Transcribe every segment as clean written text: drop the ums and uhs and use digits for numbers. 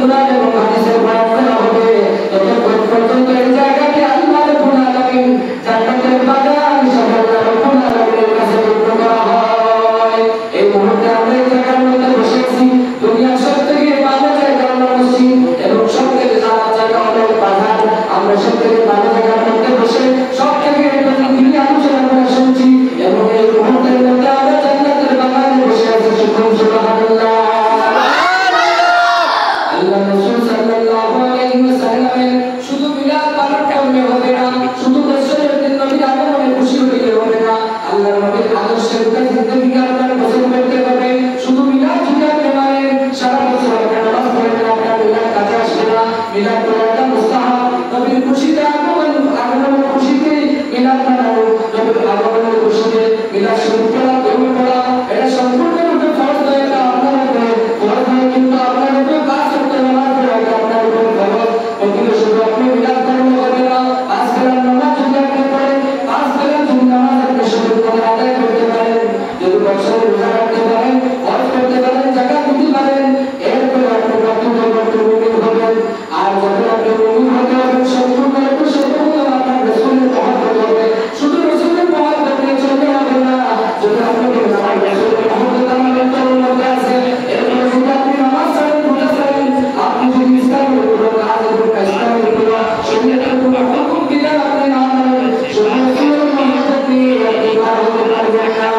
কুরআন এবং হাদিসের বয়ান করা হবে ততক্ষণ পর্যন্ত এই জায়গাটি আল্লাহ রাব্বুল আলামিন জান্নাতের বাগান হিসেবে আল্লাহ রাব্বুল আলামিনের কাছে পূর্ণ করা হয়। এই মুহূর্তে আমরা এই জায়গার মধ্যে বসে আছি। দুনিয়ার সবথেকে ভালো জায়গা হলো মসজিদ এবং সবথেকে খারাপ জায়গা হলো বাজার। আমরা সবথেকে ভালো জায়গার মধ্যে বসে সবথেকে দিনী আলোচনা করে শুনছি এবং এই মুহূর্তের মধ্যে আমরা জান্নাতের বাগানে বসে আছি। সুবহানাল্লাহ। আল্লাহ রাসূল সাল্লাল্লাহু আলাইহি ওয়াসাল্লামের শুধু মিলাদ পালন করলে হবে না, শুধু বছরের দিন নবীর আগমনে খুশি হইলে হবে না, আল্লাহর নবীর আদর্শের উপর জিন্দেগি আপনার পছন্দ করতে হবে। শুধু মিলাদ ঝুঁকাতে মানে সারা বছর আপনার নামাজ পড়েন না, আপনার মিলাদ কাজে আসবে না। মিলাদ পড়াটা মুস্তাহাব। নবীর খুশিতে আগমনের খুশিতে মিলাদ মানানো, নবীর আগমনের খুশিতে মিলাদ শরীফ পড়া, দরুদ পড়া, এটা সম্পূর্ণরূপে ফরজ নয়, এটা আপনার উপরে ফরজ নয়, কিন্তু আপনার উপরে কাজ করতে নামাজ পড়া এটা আপনার উপরে ফরজ। কিন্তু শুধু আপনি মিলাদ পড়লে হবে না, পাঁচ বেলার নামাজ যদি আপনি পড়েন, পাঁচ বেলার যদি নামাজ আপনি সঠিকভাবে আদায় করতে পারেন, যদি বছরে রোজা রাখতে পারেন, হজ করতে পারেন, যাকাত দিতে পারেন, এরপরে আপনি প্রত্যেক মুমিন হবেন। আর যখন আপনি মুমিন হতে হবেন সম্পূর্ণরূপে আপনার রাসূলের মহব্বত হবে। শুধু রাসূলের মহব্বত নিয়ে চলতে হবে না, যদি আপনি আমার রাসূলের মহব্বত আমার অন্তরের মধ্যে আছে, এরপরে যদি আপনি নামাজ ছাড়েন, রোজা ছাড়েন, আপনি যদি ইসলামের কোনো কাজ এবং ইসলামের কোনো শরীয়তের কোনো হুকুম বিধান আপনি না মানেন, শুধু রাসূলের মহব্বত নিয়ে আপনি পার হতে পারবেন না।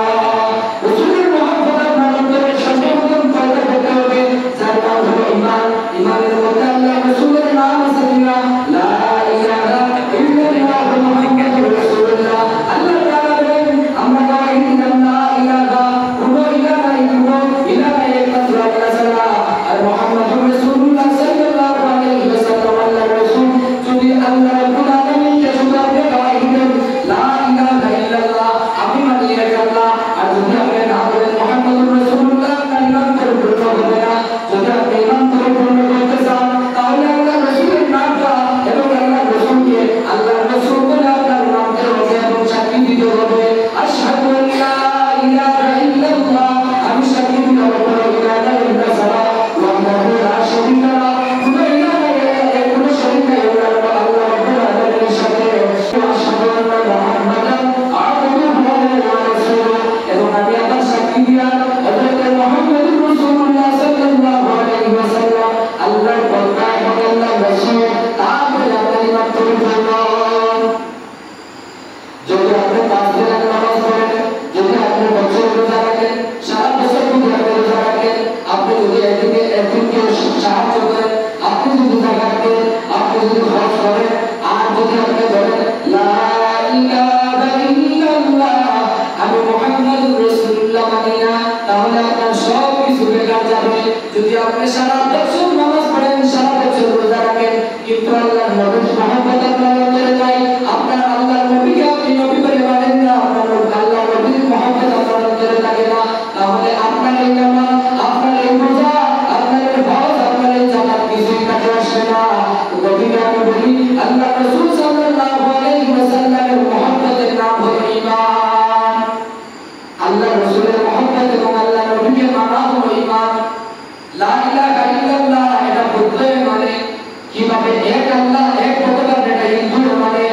রাসূলের মহব্বত আপনার অন্তরে সর্বপ্রথম পয়দা করতে হবে, যার নাম হলো ঈমান। ঈমানের মধ্যে আল্লাহ রাসূলের নাম আছে কিনা? লা ইলাহা ইল্লাল্লাহু মুহাম্মাদুর রাসূলুল্লাহ। আল্লাহ তাআলা বলেন, আমরা গাওয়াই দিলাম লা ইলাহা, কোনো ইলাহ নাই, কোনো ইলাহ নাই একমাত্র আল্লাহ ছাড়া। আর মুহাম্মাদুর রাসূলুল্লাহ সাল্লাল্লাহু আলাইহি ওয়াসাল্লাম আল্লাহর রাসূল। যদি আল্লাহ রাব্বুল আলামিনকে শুধু আপনি গাওয়াই দিলেন লা ইলাহা ইল্লাল্লাহ, আমি মানি এক আল্লাহ, আর যদি আপনি না বলেন মুহাম্মাদুর রাসূলুল্লাহ, আপনার ঈমান পরিপূর্ণ হবে না। যদি আপনি ঈমান পরিপূর্ণ করতে চান, তাহলে আল্লাহ রাসূলের নামটা এবং আল্লাহ রাসূলকে আল্লাহ রাসূল বলে আপনার নামতে হবে এবং সাক্ষী দিতে হবে। আশহাদু আল্লা ইলাহা ইল্লাল্লাহ, আমি সাক্ষী দিলাম কোনো ইলাহ নাই ইল্লাল্লাহ, ওয়াহদাহু লা শারীকা লাহু, কোনো ইলাহ নাই, কোনো শরীক নাই আল্লাহ রাব্বুল আলামিনের সাথে। আশহাদু আন্না মুহাম্মাদান আবদুহু ওয়া রাসূলুহু, এবং আমি আবার সাক্ষী দিলাম হযরত মুহাম্মদুর রাসূলুল্লাহ সাল্লাল্লাহু আলাইহি ওয়াসাল্লাম আল্লাহর বান্দা এবং আল্লাহর রাসূল। তারপরে আপনার ঈমান পরিপূর্ণ। যদি আপনি পাঁচ বেলার নামাজ পড়েন, যদি আপনি বছর রোজা রাখেন, সারা বছর যদি আপনি রোজা রাখেন, আপনি যদি একদিনকে সাহায্য করেন, আপনি যদি যাকাত দেন, আপনি যদি হজ করেন, আর যদি আপনি বলেন লা ইলাহা ইল্লাল্লাহ, আমি মুহাম্মাদুর রাসূলুল্লাহ মানি না, তাহলে আপনার সব কিছু বেকার যাবে। যদি আপনি সারা বছর নামাজ পড়েন, সারা বছর রোজা রাখেন, কিন্তু আল্লাহর নবীর মহব্বত আপনার অন্তরে নাই, আপনার আল্লাহর নবীকে আপনি নবী বলে মানেন না, আপনার আল্লাহর নবীর মহব্বত আপনার অন্তরে থাকে না, তাহলে আপনার এই নামাজ, আপনার এই রোজা, আপনার এই হজ, আপনার এই যাকাত কিছুই কাজে আসবে না। গভীরে আমি বলি, আল্লাহ রাসূল সাল্লাল্লাহু আলাইহি ওয়াসাল্লামের মহব্বতের নাম হলো ঈমান। আল্লাহ রাসূলের মহব্বত এবং আল্লাহ নবীকে মানা হলো ঈমান। লা ইলাহা ইল্লাল্লাহ এটা বলতে মানে কিভাবে এক আল্লাহ, এক ভগবান, এটা হিন্দু মানে,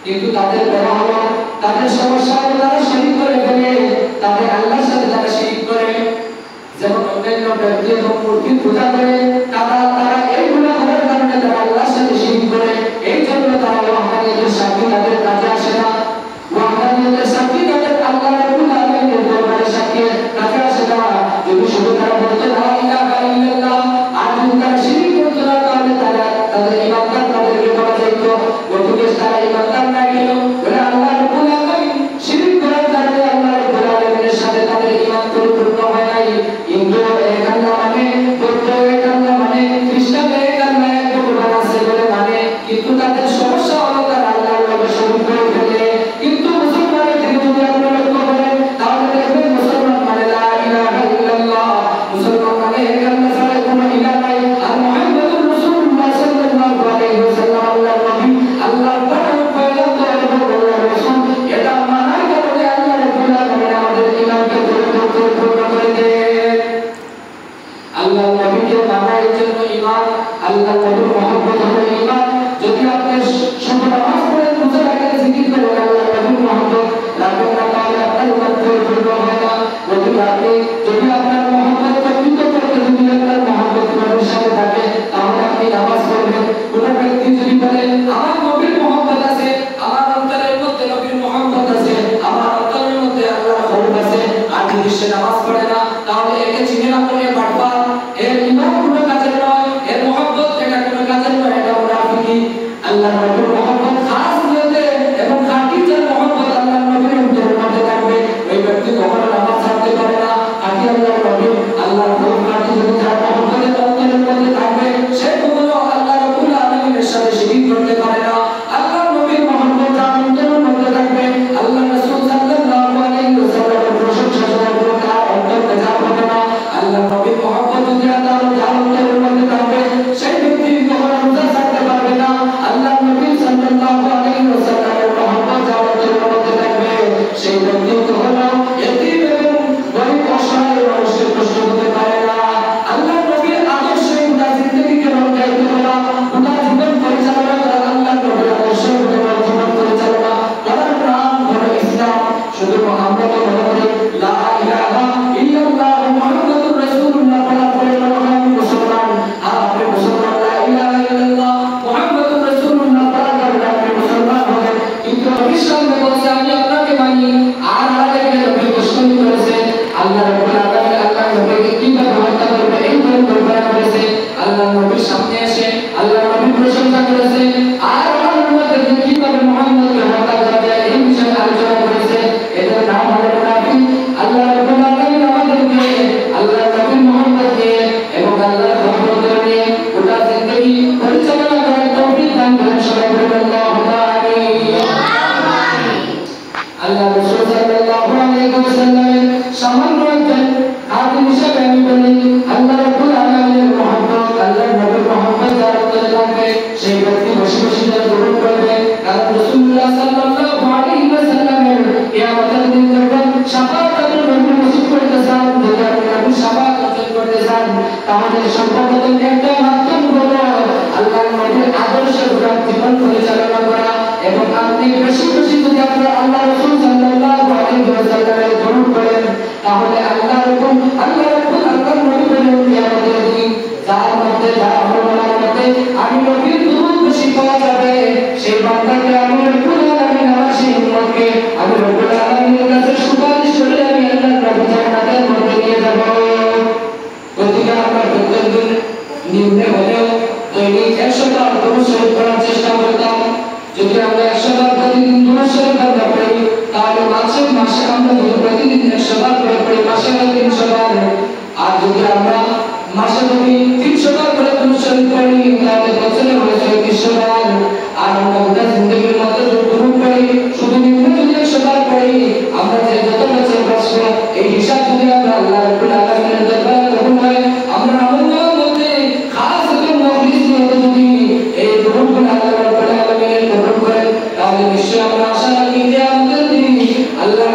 কিন্তু তাদের বলা হলো তাদের সমস্যা হলো তারা শিরক করে ফেলে, তাদের আল্লাহর সাথে তারা শিরক করে। যেমন অন্যান্য ব্যক্তি এবং মূর্তি পূজা করে, তারা এইগুলো করার কারণে তারা আল্লাহর সাথে শিরক করে। এই জন্য তারা ওয়াহদানিয়তের সাক্ষী তাদের কাজে আসে না। ওয়াহদানিয়তের সাক্ষী তাদের আল্লাহ রাব্বুল আলামিনের দরবারে সাক্ষী কাজে আসে না। যদি শুধু তারা বলতে লা ইলাহা ইল্লাল্লাহ, আর যদি তারা শিরক করতে না, তাহলে তাদের ইমানদার তাদেরকে বলা যাইত। গতিকে তারা ইমানদার না গেল বলে আল্লাহ রাব্বুল আলামিন শিরক করার কারণে আল্লাহ রাব্বুল আলামিনের সাথে তাদের ঈমান পরিপূর্ণ হয় নাই। হিন্দু এক আল্লাহ মানে, বৌদ্ধ এক আল্লাহ মানে, খ্রিস্টান এক আল্লাহ, এক ভগবান নবীকে মানা এর জন্য ঈমান, আল্লাহ নবীর মহব্বত হলো ঈমান। যদি আপনি শুধু নামাজ পড়ে রোজা রেখে জিকির করেন আল্লাহ নবীর মহব্বত রাখবেন না, তাহলে আপনার ঈমান পরিপূর্ণ হয় না। যদি আপনার মহব্বত প্রকৃত করতে যদি আপনার মহব্বত নবীর সাথে থাকে, তাহলে আপনি নামাজ পড়বেন। কোন ব্যক্তি যদি বলে আমার নবীর মহব্বত আছে, আমার অন্তরের মধ্যে নবীর মহব্বত আছে, আমার অন্তরের মধ্যে আল্লাহর খৌফ আছে, আর যদি সে নামাজ পড়ে না, তাহলে একে চিনে না করে বাটপার, এর ঈমান কোনো কাজের নয়, এর মহব্বত এটা কোনো কাজের নয়, এটা মুনাফিকি। আল্লাহর নবীর মহব্বত খাস নিয়তে এবং খাঁটি যার মহব্বত আল্লাহর নবীর অন্তরের মধ্যে থাকবে, ওই ব্যক্তি কখনো নামাজ ছাড়তে পারে না। খাঁটি আল্লাহর নবী আল্লাহর খৌফ খাঁটি যদি যার মহব্বতের অন্তরের মধ্যে থাকবে, সে কখনো আল্লাহ রাব্বুল আলামিনের সাথে শিরিক করতে পারে না। আল্লাহর নবীর মহব্বত যার অন্তরের মধ্যে থাকবে, আল্লাহ রাসূল সাল্লাল্লাহু আলাইহি ওয়াসাল্লামের প্রশংসা করার কোনো তার অন্তর বেজার হবে না। আল্লাহর নবীর মহব্বত যদি তার অন্তরের মধ্যে থাকবে, সেই ব্যক্তি কখনো রোজা ছাড়তে পারবে না। আল্লাহর নবী সাল্লাল্লাহু আলাইহি ওয়াসাল্লামের মহব্বত যার অন্তরের মধ্যে থাকবে, সেই ব্যক্তি কখনো এতিম এবং গরীব অসহায় মানুষের কষ্ট হতে পারে না। আল্লাহর নবীর আদর্শে গোটা জিন্দেগিকে রঙায়িত করা, গোটা জীবন পরিচালনা করা, আল্লাহর নবীর আদর্শে গোটা জীবন পরিচালনা করার নাম হলো ইসলাম। শুধু আমরা তো মনে করি লা ইলাহা ইল্লাল্লাহ মুহাম্মাদুর রাসূলুল্লাহ বলা পড়ে আমি মুসলমান। আর আপনি মুসলমান, লা ইলাহা ইল্লাল্লাহ মুহাম্মাদুর রাসূলুল্লাহ বলা পড়ে আপনি মুসলমান হবেন, কিন্তু নবীর সামনে বলছে আমি আপনাকে মানি, আর আরেকটা নবী প্রশ্ন করেছে আল্লাহ রাব্বুল আলামিন আল্লাহর নবীকে কিভাবে হত্যা করবে, এই ধরনের বর্ণনা করেছে। আল্লাহর নবীর সামনে এসে আল্লাহর নবী প্রশংসা করেছে, আর আল্লাহর নবী কিভাবে মুহাম্মদকে হত্যা করা যায় এই বিষয়ে আলোচনা করেছে। এটার নাম হলো মুনাফিক। আল্লাহ রাব্বুল আলামিন আমাদেরকে আল্লাহর নবী মুহাম্মদকে এবং আল্লাহর রহমতকে নিয়ে গোটা জিন্দেগি পরিচালনা করার তৌফিক দান করেন। সবাই বলুন আল্লাহুম্মা আমিন। আল্লাহ রাসূল সাল্লাল্লাহু আলাইহি ওয়াসাল্লামের সামান্য একজন খাদিম হিসেবে আমি বলি, আল্লাহ রাব্বুল আলামিনের মহব্বত, আল্লাহর নবীর মহব্বত যার অন্তরে থাকবে, সেই ব্যক্তি বসে বসে তার দরুদ পড়বে। কারণ রাসূলুল্লাহ সাল্লাল্লাহু আলাইহি ওয়াসাল্লামের কিয়ামতের দিন যখন শাফাআত আপনি নবীর নসিব করতে চান, যদি আপনি নবীর শাফাআত অর্জন করতে চান, তাহলে সর্বপ্রথম একটা মাধ্যম হলো আল্লাহর নবীর আদর্শে গোটা জীবন পরিচালনা করা। এবং আপনি বেশি বেশি যদি আপনার আল্লাহ রাসূল সাল্লাল্লাহু আলাইহি ওয়াসাল্লামের দরুদ পড়েন, তাহলে আল্লাহর নবী বলেন কিয়ামতের দিন যার মধ্যে যার আমলের মধ্যে আমি নবীর দরুদ বেশি পাওয়া যাবে, সেই বান্দাকে আমি রব্বুল আলামিন আমার সেই উম্মতকে আমি রব্বুল আলামিনের কাছে সুপারিশ করে আমি আল্লাহর নবী জান্নাতের মধ্যে নিয়ে যাব। গতিকে আমরা প্রত্যেকদিন নিম্নে হলেও দৈনিক 100 বার দরুদ শরীফ পড়ার চেষ্টা করতাম। যদি আমরা 100 বার প্রতিদিন দরুদ শরীফ পড়ি, তাহলে মাসে আমরা যদি প্রতিদিন 100 বার পড়ি, মাসে 300 বার। আর যদি আমরা মাসে যদি 300 বার করে দরুদ শরীফ পড়ি, তাহলে বছরে হয়ে যায় 300 বার। আর আমরা গোটা জিন্দেগির মধ্যে যদি দরুদ পড়ি, শুধু নিম্নে যদি 100 বার পড়ি, আমরা যে যত বছর বাঁচবো এই হিসাব যদি আমরা আল্লাহ রাব্বুল আলামিনের দরবারে কবুল হয়, আমরা আমলের মধ্যে খাস একটা মজলিস নিয়ে যদি এই দরুদগুলো আল্লাহ রাব্বুল আলামিনের কবুল করেন, তাহলে নিশ্চয়ই আমরা আশা রাখি যে আমাদের দিন আল্লাহ